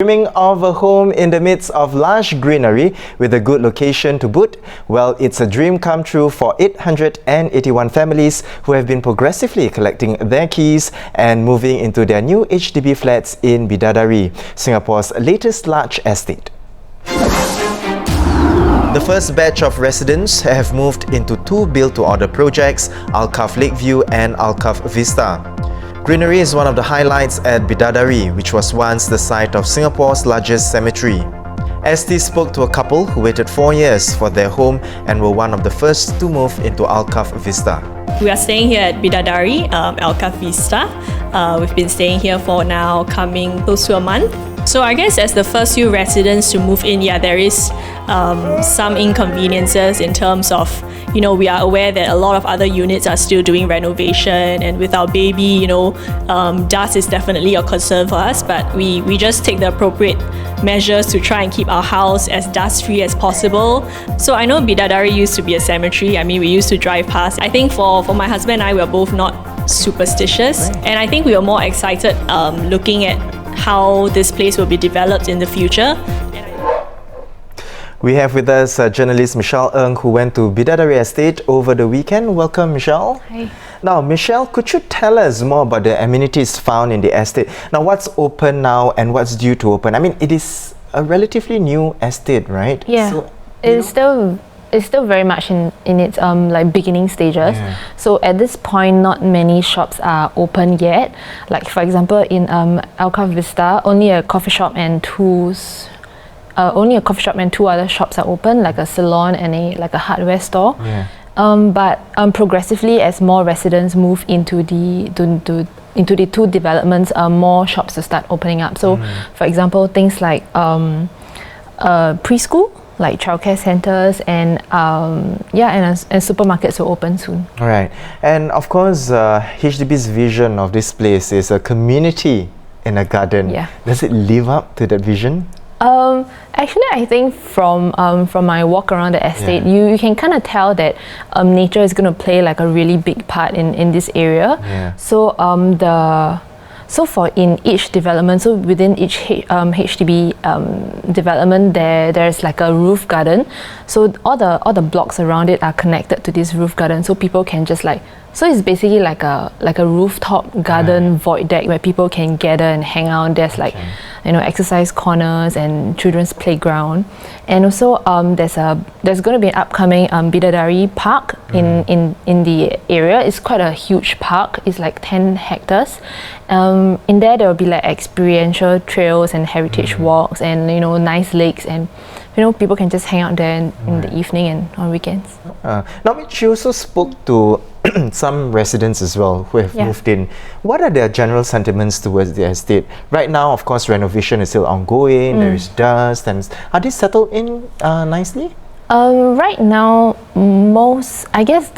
Dreaming of a home in the midst of lush greenery with a good location to boot? Well, it's a dream come true for 881 families who have been progressively collecting their keys and moving into their new HDB flats in Bidadari, Singapore's latest large estate. The first batch of residents have moved into two build-to-order projects, Alcove Lakeview and Alcove Vista. Greenery is one of the highlights at Bidadari, which was once the site of Singapore's largest cemetery. ST spoke to a couple who waited 4 years for their home and were one of the first to move into Alcove Vista. We are staying here at Bidadari, Alcove Vista. We've been staying here for now coming close to a month. So I guess as the first few residents to move in, there is some inconveniences in terms of, we are aware that a lot of other units are still doing renovation, and with our baby, dust is definitely a concern for us, but we just take the appropriate measures to try and keep our house as dust-free as possible. So I know Bidadari used to be a cemetery. We used to drive past. I think for my husband and I, we are both not superstitious, and I think we were more excited looking at how this place will be developed in the future. We have with us journalist Michelle Ng, who went to Bidadari Estate over the weekend. Welcome, Michelle. Hi. Now, Michelle, could you tell us more about the amenities found in the estate? Now, what's open now and what's due to open? It is a relatively new estate, right? Yeah, so, it's still very much in its beginning stages. Yeah. So at this point, not many shops are open yet. Like for example, in Alcove Vista, only a coffee shop and two other shops are open, like a salon and a hardware store. Yeah. But progressively, as more residents move into the two developments, more shops will start opening up. So, for example, things like preschool, like childcare centers, and supermarkets will open soon. All right, and of course, HDB's vision of this place is a community in a garden. Yeah. Does it live up to that vision? Actually, I think from my walk around the estate, you can kind of tell that nature is going to play like a really big part in this area. Yeah. So for in each development, so within each HDB development, there's like a roof garden. So all the blocks around it are connected to this roof garden, so people can just so it's basically like a rooftop garden void deck where people can gather and hang out. There's exercise corners and children's playground, and also there's going to be an upcoming Bidadari Park in the area. It's quite a huge park. It's like 10 hectares. In there will be like experiential trails and heritage walks and nice lakes, and people can just hang out there in the evening and on weekends. Now, she also spoke to some residents as well who have moved in. What are their general sentiments towards the estate? Right now, of course, renovation is still ongoing. There is dust, and are they settled in nicely? Right now, I guess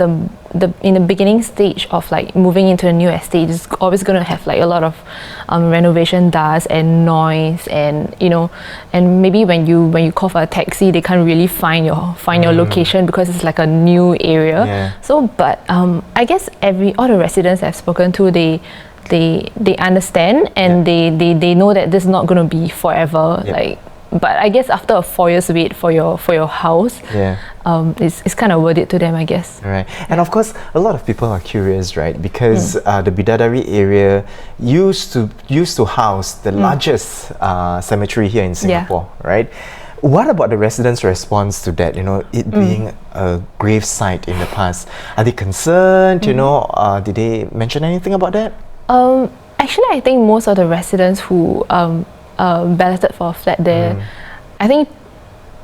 in the beginning stage of moving into a new estate is always going to have a lot of renovation dust and noise, and and maybe when you call for a taxi, they can't really find your location because it's like a new area. Yeah. So, but I guess all the residents I've spoken to, they understand, and they know that this is not going to be forever. Yep. But I guess after 4 years wait for your house, it's kind of worth it to them, I guess. Right, and of course, a lot of people are curious, right? Because the Bidadari area used to house the largest cemetery here in Singapore, right? What about the residents' response to that? It being a grave site in the past, are they concerned? Did they mention anything about that? Actually, I think most of the residents who balloted for a flat there, I think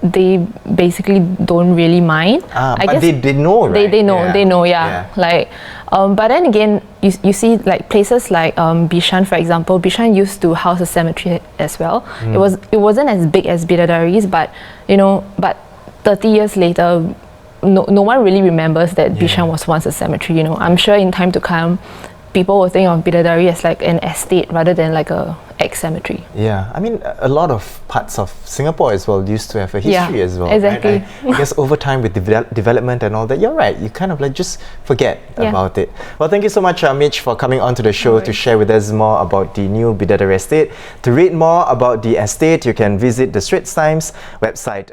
they basically don't really mind. I guess they know, right? They know, yeah. But then again, you see places like Bishan, for example. Bishan used to house a cemetery as well. It wasn't as big as Bidadari's, but 30 years later, no one really remembers that Bishan was once a cemetery. I'm sure in time to come, people will think of Bidadari as like an estate rather than like a ex-cemetery. Yeah, I mean, a lot of parts of Singapore as well used to have a history as well. Exactly. Right? I guess over time with development and all that, you're right, you kind of like just forget about it. Well, thank you so much, Mitch, for coming on to the show to share with us more about the new Bidadari estate. To read more about the estate, you can visit the Straits Times website.